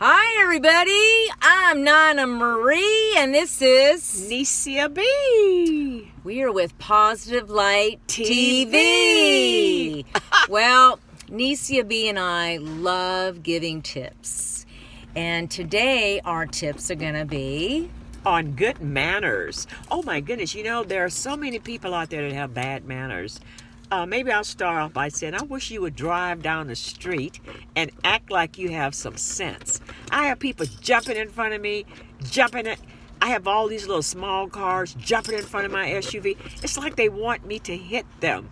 Hi, everybody. I'm Nana Marie, and this is Nisayah B. We are with Positive Light TV. TV. Well, Nisayah B and I love giving tips. And today our tips are going to be On good manners. Oh my goodness, there are so many people out there that have bad manners. Maybe I'll start off by saying, I wish you would drive down the street and act like you have some sense. I have people jumping in front of me, I have all these little small cars jumping in front of my SUV. It's like they want me to hit them.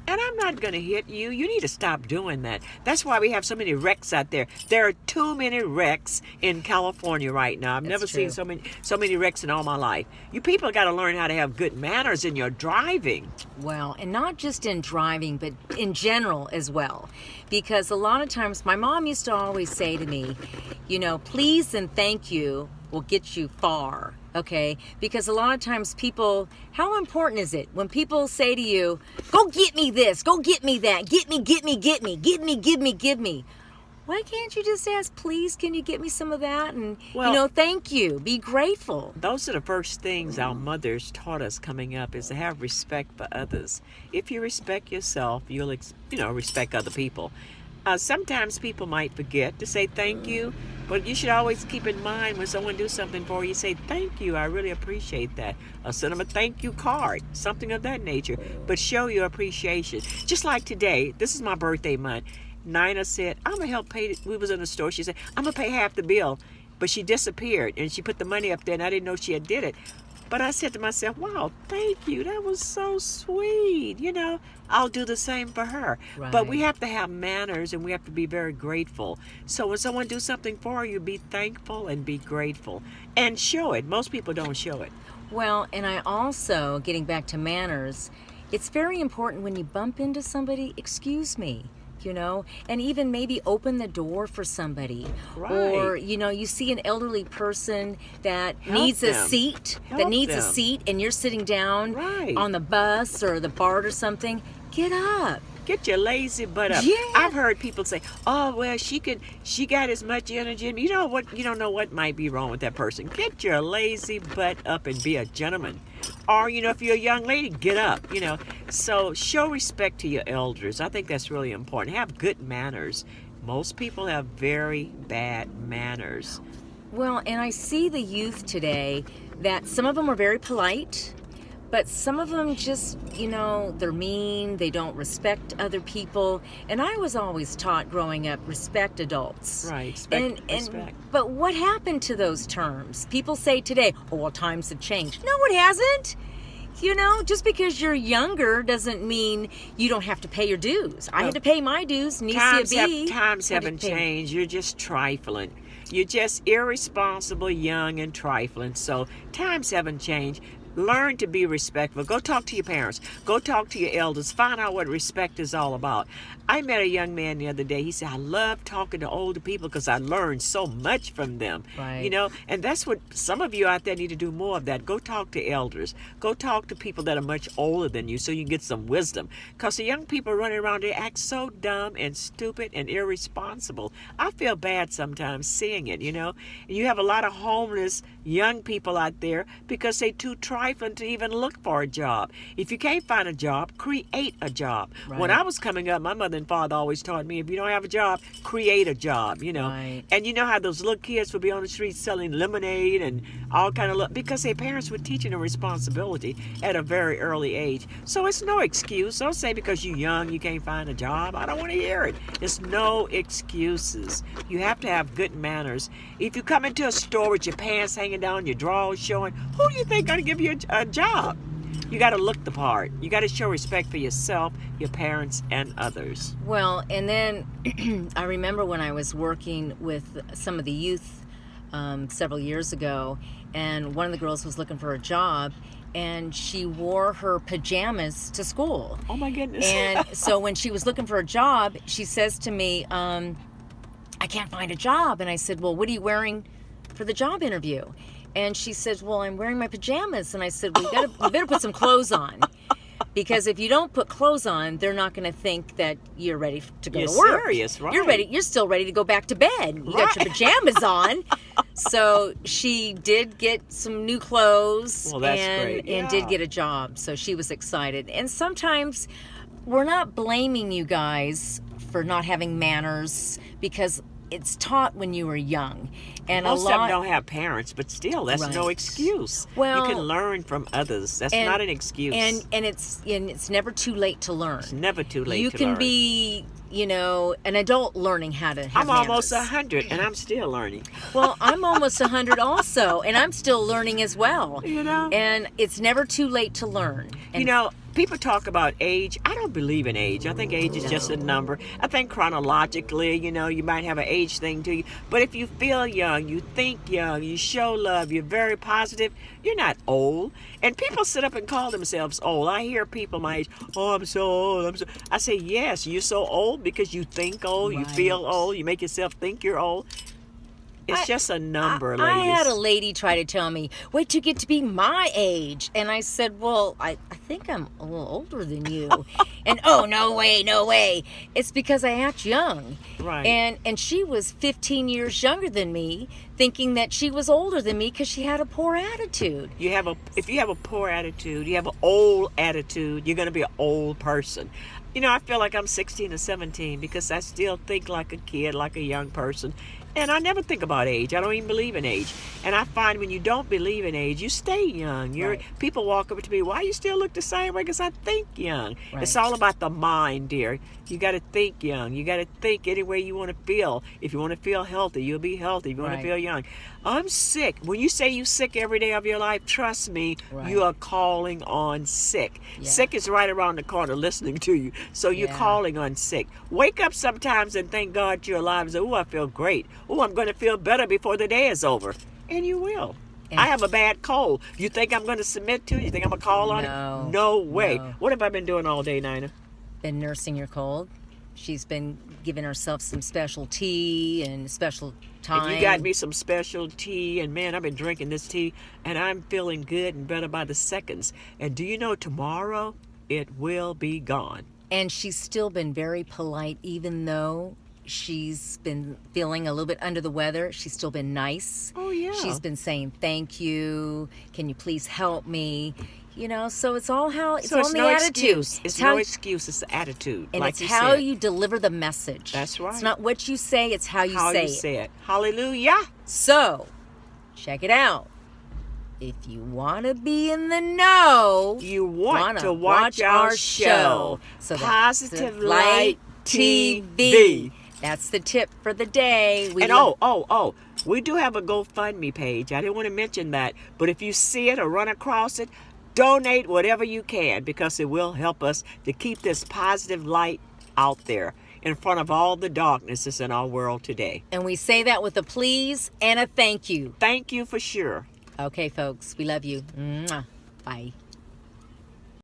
And I'm not going to hit you. You need to stop doing that. That's why we have so many wrecks out there. There are too many wrecks in California right now. I've never seen so many wrecks in all my life. You people got to learn how to have good manners in your driving. Well, and not just in driving, but in general as well. Because a lot of times, my mom used to always say to me, please and thank you will get you far. Okay, because a lot of times people, how important is it when people say to you, go get me this, go get me that, give me. Why can't you just ask, please, can you get me some of that? And, thank you, be grateful. Those are the first things our mothers taught us coming up, is to have respect for others. If you respect yourself, you'll, respect other people. Sometimes people might forget to say thank you, but you should always keep in mind when someone do something for you, say thank you, I really appreciate that. Or send them a thank you card, something of that nature, but show your appreciation. Just like today, this is my birthday month. Nina said, I'm going to help pay, we was in the store, she said, I'm going to pay half the bill, but she disappeared and she put the money up there and I didn't know she had did it. But I said to myself, wow, thank you. That was so sweet. I'll do the same for her. Right. But we have to have manners and we have to be very grateful. So when someone do something for you, be thankful and be grateful. And show it. Most people don't show it. Well, and I also, getting back to manners, it's very important when you bump into somebody, excuse me. And even maybe open the door for somebody. Right. Or, you see an elderly person that needs a seat, and you're sitting down on the bus or the BART or something, get up. Get your lazy butt up. Yeah. I've heard people say, oh, well, she got as much energy. And you know what? You don't know what might be wrong with that person. Get your lazy butt up and be a gentleman. Or, if you're a young lady, get up, So show respect to your elders. I think that's really important. Have good manners. Most people have very bad manners. Well, and I see the youth today that some of them are very polite, but some of them just, they're mean, they don't respect other people. And I was always taught growing up, respect adults. Right, respect. But what happened to those terms? People say today, oh, well, times have changed. No, it hasn't. Just because you're younger doesn't mean you don't have to pay your dues. I had to pay my dues, Nisayah B. Times haven't changed. You're just trifling. You're just irresponsible, young, and trifling. So times haven't changed. Learn to be respectful. Go talk to your parents. Go talk to your elders. Find out what respect is all about. I met a young man the other day. He said, I love talking to older people because I learned so much from them. Right. And that's what some of you out there need to do more of that. Go talk to elders. Go talk to people that are much older than you so you can get some wisdom. Because the young people running around, they act so dumb and stupid and irresponsible. I feel bad sometimes seeing it, And you have a lot of homeless young people out there because they too trifling to even look for a job. If you can't find a job, create a job. Right. When I was coming up, my mother and father always taught me, if you don't have a job, create a job, Right. And you know how those little kids would be on the street selling lemonade and all kind of because their parents were teaching them responsibility at a very early age. So it's no excuse. Don't say because you're young you can't find a job. I don't want to hear it. It's no excuses. You have to have good manners. If you come into a store with your pants hanging down, your drawers showing, who do you think going to give you a job? You got to look the part. You got to show respect for yourself, your parents, and others. Well, and then I remember when I was working with some of the youth several years ago, and one of the girls was looking for a job, and she wore her pajamas to school. Oh, my goodness. And so when she was looking for a job, she says to me, I can't find a job. And I said, well, what are you wearing for the job interview? And she says, well, I'm wearing my pajamas. And I said, well, we better put some clothes on. Because if you don't put clothes on, they're not going to think that you're ready to go You're to work. serious, right? You're ready. You're still ready to go back to bed. You got your pajamas on. So she did get some new clothes Well, that's great. and did get a job. So she was excited. And sometimes we're not blaming you guys for not having manners, because it's taught when you were young. And Most a of them lot don't have parents, but still, that's no Right. excuse. Well, you can learn from others. That's and- not an excuse. and it's never too late to learn. it's never too late You to can learn. be, an adult learning how to have I'm almost manners. 100, and I'm still learning. Well, I'm almost 100 also, and I'm still learning as well. You know? And it's never too late to learn. And People talk about age. I don't believe in age. I think age is just a number. I think chronologically, you might have an age thing to you. But if you feel young, you think young, you show love, you're very positive, you're not old. And people sit up and call themselves old. I hear people my age, oh, I'm so old. I say, yes, you're so old because you think old, you feel Right. old, you make yourself think you're old. It's just a number, I ladies. had a lady try to tell me, wait till you get to be my age. And I said, well, I think I'm a little older than you. And, oh, no way. It's because I act young. Right. And she was 15 years younger than me, thinking that she was older than me because she had a poor attitude. If you have a poor attitude, you have an old attitude, you're going to be an old person. I feel like I'm 16 or 17 because I still think like a kid, like a young person. And I never think about age. I don't even believe in age. And I find when you don't believe in age, you stay young. Right. People walk up to me, why you still look the same way? Because I think young. Right. It's all about the mind, dear. You got to think young. You got to think any way you want to feel. If you want to feel healthy, you'll be healthy. If you want Right. to feel young. I'm sick. When you say you're sick every day of your life, trust me, Right. you are calling on sick. Yeah. Sick is right around the corner listening to you. So you're Yeah. calling on sick. Wake up sometimes and thank God you're alive and say, oh, I feel great. Oh, I'm going to feel better before the day is over. And you will. And- I have a bad cold. You think I'm going to submit to it? You think I'm going to call on No. it? No way. No. What have I been doing all day, Nina? Been nursing your cold. She's been giving herself some special tea and special time. And you got me some special tea, and man, I've been drinking this tea, and I'm feeling good and better by the seconds. And do you know, tomorrow it will be gone. And she's still been very polite, even though she's been feeling a little bit under the weather. She's still been nice. Oh, yeah. She's been saying, thank you. Can you please help me? So it's all So it's on the no attitude. excuse. It's how, no excuse. It's the attitude. and like it's you how said. you deliver the message. That's right. It's not what you say, it's how you How say you it. say it. Hallelujah. So, check it out. If you want to be in the know, You want wanna to watch our show. So that's Positive the Light TV. That's the tip for the day. And we do have a GoFundMe page. I didn't want to mention that, but if you see it or run across it, donate whatever you can, because it will help us to keep this positive light out there in front of all the darkness that's in our world today. And we say that with a please and a thank you. Thank you for sure. Okay, folks, we love you. Mwah. Bye.